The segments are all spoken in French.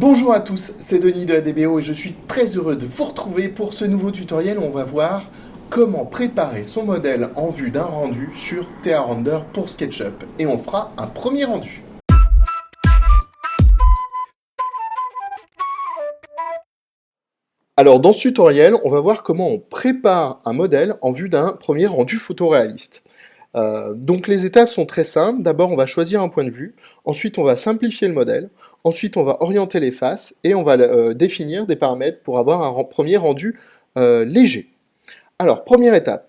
Bonjour à tous, c'est Denis de ADBO et je suis très heureux de vous retrouver pour ce nouveau tutoriel où on va voir comment préparer son modèle en vue d'un rendu sur TA Render pour SketchUp. Et on fera un premier rendu. Alors dans ce tutoriel, on va voir comment on prépare un modèle en vue d'un premier rendu photoréaliste. Donc les étapes sont très simples. D'abord, on va choisir un point de vue. Ensuite, on va simplifier le modèle. Ensuite, on va orienter les faces et on va définir des paramètres pour avoir un premier rendu léger. Alors, première étape,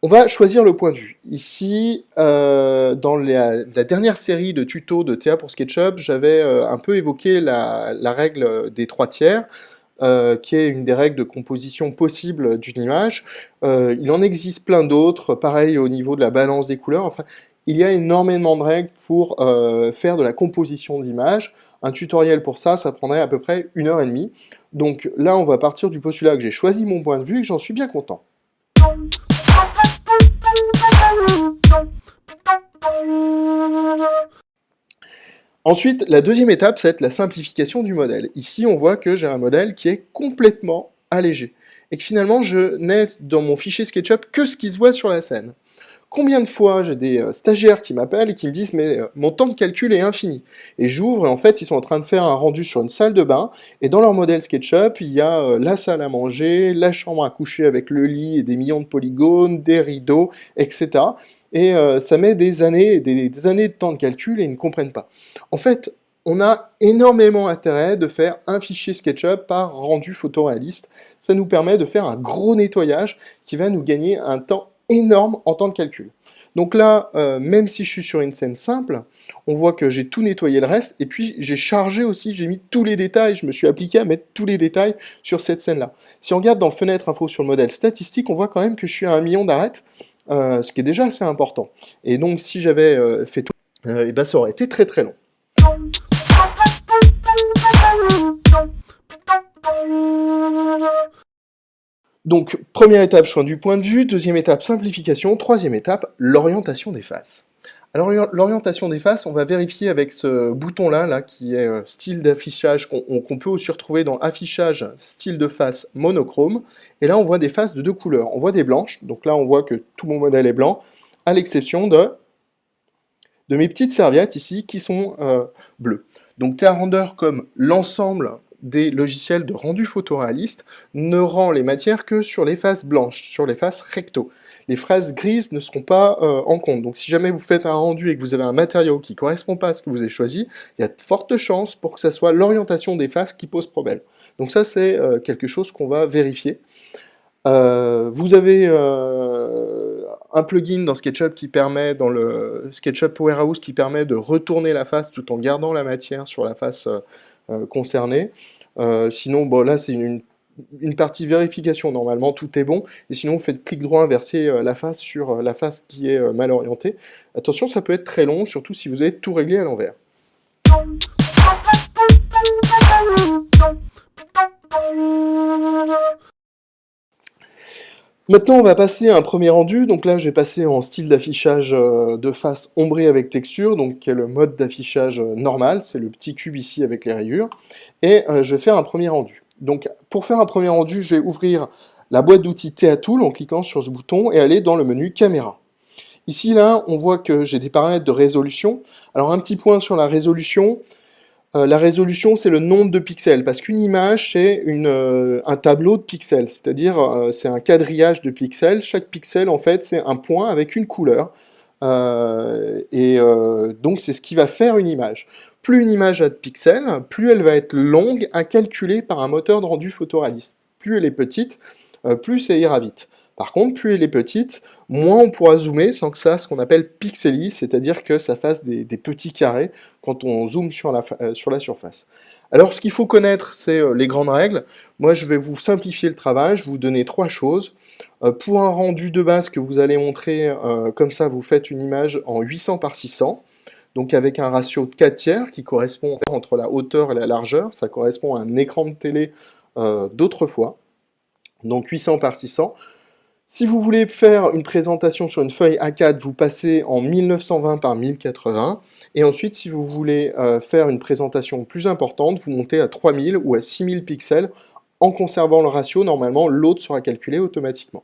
on va choisir le point de vue. Ici, dans la dernière série de tutos de TA pour SketchUp, j'avais un peu évoqué la règle des 3/3. Qui est une des règles de composition possible d'une image. Il en existe plein d'autres, pareil au niveau de la balance des couleurs. Enfin, il y a énormément de règles pour faire de la composition d'images. Un tutoriel pour ça, ça prendrait à peu près 1h30. Donc là, on va partir du postulat que j'ai choisi mon point de vue et que j'en suis bien content. Ensuite, la deuxième étape, ça va être la simplification du modèle. Ici, on voit que j'ai un modèle qui est complètement allégé. Et que finalement, je n'ai dans mon fichier SketchUp que ce qui se voit sur la scène. Combien de fois j'ai des stagiaires qui m'appellent et qui me disent « mais mon temps de calcul est infini ». Et j'ouvre et en fait, ils sont en train de faire un rendu sur une salle de bain. Et dans leur modèle SketchUp, il y a la salle à manger, la chambre à coucher avec le lit et des millions de polygones, des rideaux, etc. Et ça met des années de temps de calcul et ils ne comprennent pas. En fait, on a énormément intérêt de faire un fichier SketchUp par rendu photoréaliste. Ça nous permet de faire un gros nettoyage qui va nous gagner un temps énorme en temps de calcul. Donc là, même si je suis sur une scène simple, on voit que j'ai tout nettoyé le reste, et puis j'ai chargé aussi, j'ai mis tous les détails, je me suis appliqué à mettre tous les détails sur cette scène-là. Si on regarde dans Fenêtre Info sur le modèle statistique, on voit quand même que je suis à 1 million d'arêtes, ce qui est déjà assez important. Et donc si j'avais fait tout, et ben, ça aurait été très très long. Donc, première étape, choix du point de vue. Deuxième étape, simplification. Troisième étape, l'orientation des faces. Alors, l'orientation des faces, on va vérifier avec ce bouton-là, qui est style d'affichage, qu'on peut aussi retrouver dans affichage, style de face monochrome. Et là, on voit des faces de deux couleurs. On voit des blanches, donc là, on voit que tout mon modèle est blanc, à l'exception de mes petites serviettes ici, qui sont bleues. Donc, TA Render, comme l'ensemble des logiciels de rendu photoréaliste, ne rend les matières que sur les faces blanches, sur les faces recto. Les faces grises ne seront pas en compte. Donc si jamais vous faites un rendu et que vous avez un matériau qui ne correspond pas à ce que vous avez choisi, il y a de fortes chances pour que ce soit l'orientation des faces qui pose problème. Donc ça, c'est quelque chose qu'on va vérifier. Vous avez un plugin dans SketchUp qui permet, dans le SketchUp Warehouse, qui permet de retourner la face tout en gardant la matière sur la face concernée. Sinon, bon, là, c'est une partie vérification. Normalement, tout est bon. Et sinon, vous faites clic droit, inverser la face sur la face qui est mal orientée. Attention, ça peut être très long, surtout si vous avez tout réglé à l'envers. Maintenant, on va passer à un premier rendu. Donc là, j'ai passé en style d'affichage de face ombrée avec texture, donc qui est le mode d'affichage normal. C'est le petit cube ici avec les rayures. Et je vais faire un premier rendu. Donc, pour faire un premier rendu, je vais ouvrir la boîte d'outils TA Tool en cliquant sur ce bouton et aller dans le menu Caméra. Ici, là, on voit que j'ai des paramètres de résolution. Alors, un petit point sur la résolution. La résolution, c'est le nombre de pixels, parce qu'une image, c'est un tableau de pixels, c'est-à-dire c'est un quadrillage de pixels. Chaque pixel, en fait, c'est un point avec une couleur. Donc, c'est ce qui va faire une image. Plus une image a de pixels, plus elle va être longue à calculer par un moteur de rendu photoréaliste. Plus elle est petite, plus ça ira vite. Par contre, plus elle est petite, moins on pourra zoomer sans que ça fasse ce qu'on appelle pixelis, c'est-à-dire que ça fasse des petits carrés quand on zoome sur la surface. Alors, ce qu'il faut connaître, c'est les grandes règles. Moi, je vais vous simplifier le travail, je vais vous donner 3 choses. Pour un rendu de base que vous allez montrer, comme ça, vous faites une image en 800 par 600, donc avec un ratio de 4/3 qui correspond entre la hauteur et la largeur, ça correspond à un écran de télé d'autrefois, donc 800 par 600. Si vous voulez faire une présentation sur une feuille A4, vous passez en 1920 par 1080. Et ensuite, si vous voulez faire une présentation plus importante, vous montez à 3000 ou à 6000 pixels. En conservant le ratio, normalement, l'autre sera calculé automatiquement.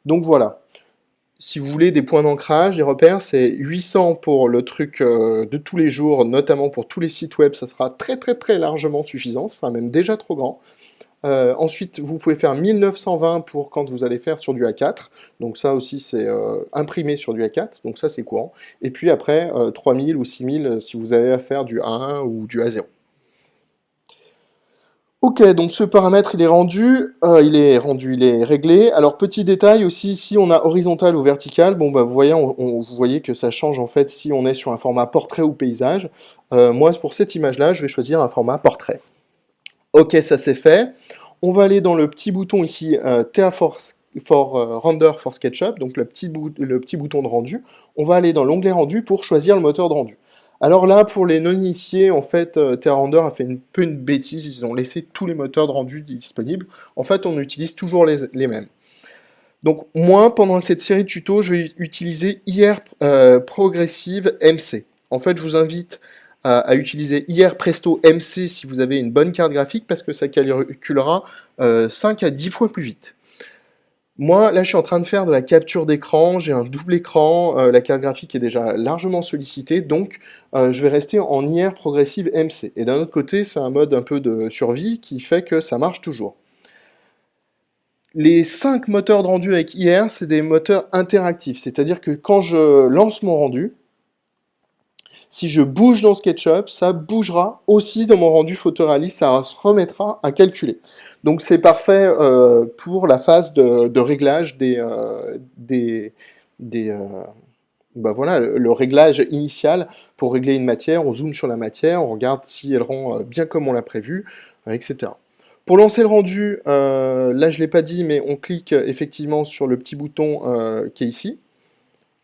Donc voilà. Si vous voulez des points d'ancrage, des repères, c'est 800 pour le truc de tous les jours, notamment pour tous les sites web, ça sera très très très largement suffisant, ça sera même déjà trop grand. Ensuite, vous pouvez faire 1920 pour quand vous allez faire sur du A4, donc ça aussi c'est imprimé sur du A4, donc ça c'est courant. Et puis après, 3000 ou 6000 si vous avez à faire du A1 ou du A0. Ok, donc ce paramètre il est rendu, il est réglé. Alors petit détail aussi, si on a horizontal ou vertical, bon bah vous voyez que ça change en fait si on est sur un format portrait ou paysage. Moi pour cette image-là, je vais choisir un format portrait. Ok, ça c'est fait. On va aller dans le petit bouton ici, TA for Render for SketchUp, donc le petit bouton de rendu. On va aller dans l'onglet rendu pour choisir le moteur de rendu. Alors là, pour les non-initiés, en fait, TerraRender a fait un peu une bêtise, ils ont laissé tous les moteurs de rendu disponibles. En fait, on utilise toujours les mêmes. Donc moi, pendant cette série de tutos, je vais utiliser IR Progressive MC. En fait, je vous invite à utiliser IR Presto MC si vous avez une bonne carte graphique, parce que ça calculera 5 à 10 fois plus vite. Moi, là, je suis en train de faire de la capture d'écran, j'ai un double écran, la carte graphique est déjà largement sollicitée, donc je vais rester en IR Progressive MC. Et d'un autre côté, c'est un mode un peu de survie qui fait que ça marche toujours. Les 5 moteurs de rendu avec IR, c'est des moteurs interactifs, c'est-à-dire que quand je lance mon rendu, si je bouge dans SketchUp, ça bougera aussi dans mon rendu photoréaliste, ça se remettra à calculer. Donc c'est parfait pour la phase de réglage bah voilà, le réglage initial pour régler une matière, on zoome sur la matière, on regarde si elle rend bien comme on l'a prévu, etc. Pour lancer le rendu, là je ne l'ai pas dit, mais on clique effectivement sur le petit bouton qui est ici,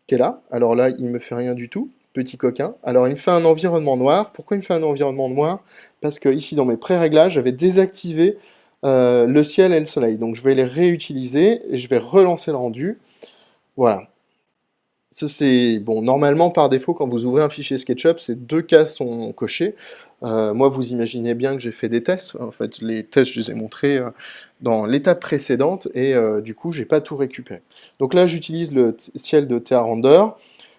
qui est là. Alors là, il ne me fait rien du tout, petit coquin. Alors il me fait un environnement noir. Pourquoi il me fait un environnement noir? Parce que ici dans mes pré-réglages, j'avais désactivé le ciel et le soleil. Donc je vais les réutiliser et je vais relancer le rendu. Voilà. Ça c'est bon. Normalement, par défaut, quand vous ouvrez un fichier SketchUp, ces deux cases sont cochées. Moi, vous imaginez bien que j'ai fait des tests. En fait, les tests, je les ai montrés dans l'étape précédente et du coup, j'ai pas tout récupéré. Donc là, j'utilise le ciel de TerraRender.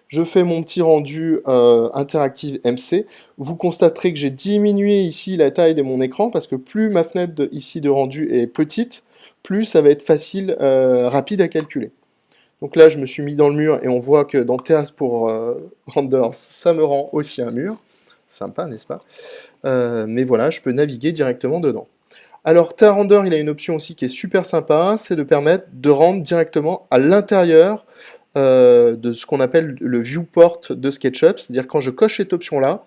Je fais mon petit rendu interactive MC. Vous constaterez que j'ai diminué ici la taille de mon écran parce que plus ma fenêtre ici de rendu est petite, plus ça va être facile, rapide à calculer. Donc là, je me suis mis dans le mur et on voit que dans TS pour Render, ça me rend aussi un mur. Sympa, n'est-ce pas? Mais voilà, je peux naviguer directement dedans. Alors, TerraRender, il a une option aussi qui est super sympa, c'est de permettre de rendre directement à l'intérieur de ce qu'on appelle le viewport de SketchUp, c'est-à-dire quand je coche cette option-là,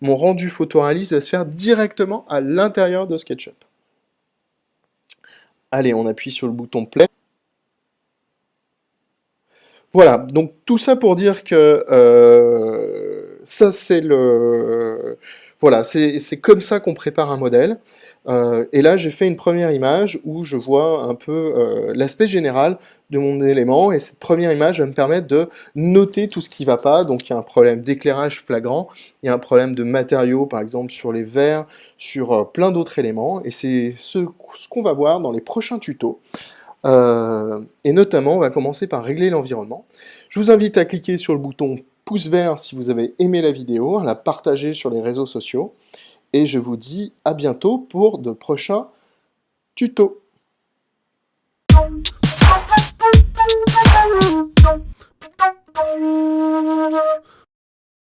mon rendu photoréaliste va se faire directement à l'intérieur de SketchUp. Allez, on appuie sur le bouton Play. Voilà, donc tout ça pour dire que ça c'est le... Voilà, c'est comme ça qu'on prépare un modèle. Et là, j'ai fait une première image où je vois un peu l'aspect général de mon élément. Et cette première image va me permettre de noter tout ce qui ne va pas. Donc, il y a un problème d'éclairage flagrant. Il y a un problème de matériaux, par exemple, sur les verres, sur plein d'autres éléments. Et c'est ce qu'on va voir dans les prochains tutos. Et notamment, on va commencer par régler l'environnement. Je vous invite à cliquer sur le bouton pouce vert si vous avez aimé la vidéo, à la partager sur les réseaux sociaux, et je vous dis à bientôt pour de prochains tutos.